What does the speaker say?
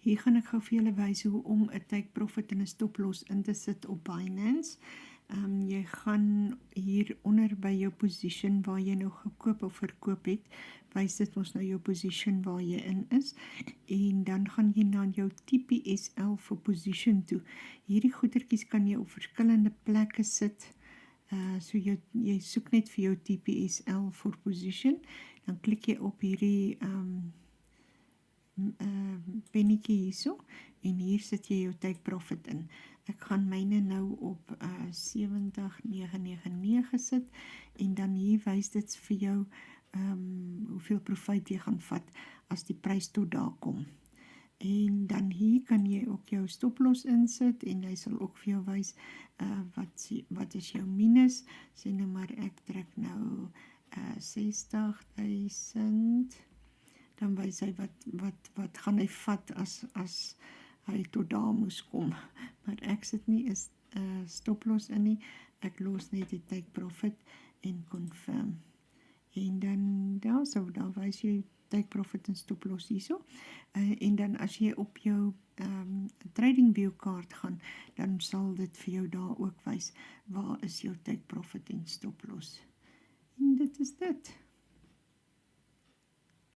Hier gaan ek gou vir julle wys hoe om 'n take profit en 'n stop loss in te sit op Binance. Jy gaan hier onder by jou position waar jy nou gekoop of verkoop het, wys dit ons nou jou position waar jy in is, en dan gaan jy na jou TPSL vir position toe. Hierdie goedertjies kan jy op verskillende plekke sit, so jy soek net vir jou TPSL for position, dan klik jy op hierdie pennetjie hierso, en hier sit jy jou take profit in. Ek gaan myne nou op 70,999 sit, en dan hier wys dit vir jou hoeveel profijt jy gaan vat as die prys tot daar kom. En dan hier kan jy ook jou stoploss insit, en hy sal ook vir jou wys wat is jou minus. Sê nou maar ek trek nou 60.000, dan wys hy wat gaan hy vat as hy tot daar moes kom. Maar ek sit nie 'n stoploss in nie, ek los net die take profit en confirm. En dan daar wys jy take profit en stoploss hierso. En dan as jy op jou trading view kaart gaan, dan sal dit vir jou daar ook wys waar is jou take profit en stoploss. En dit is dit.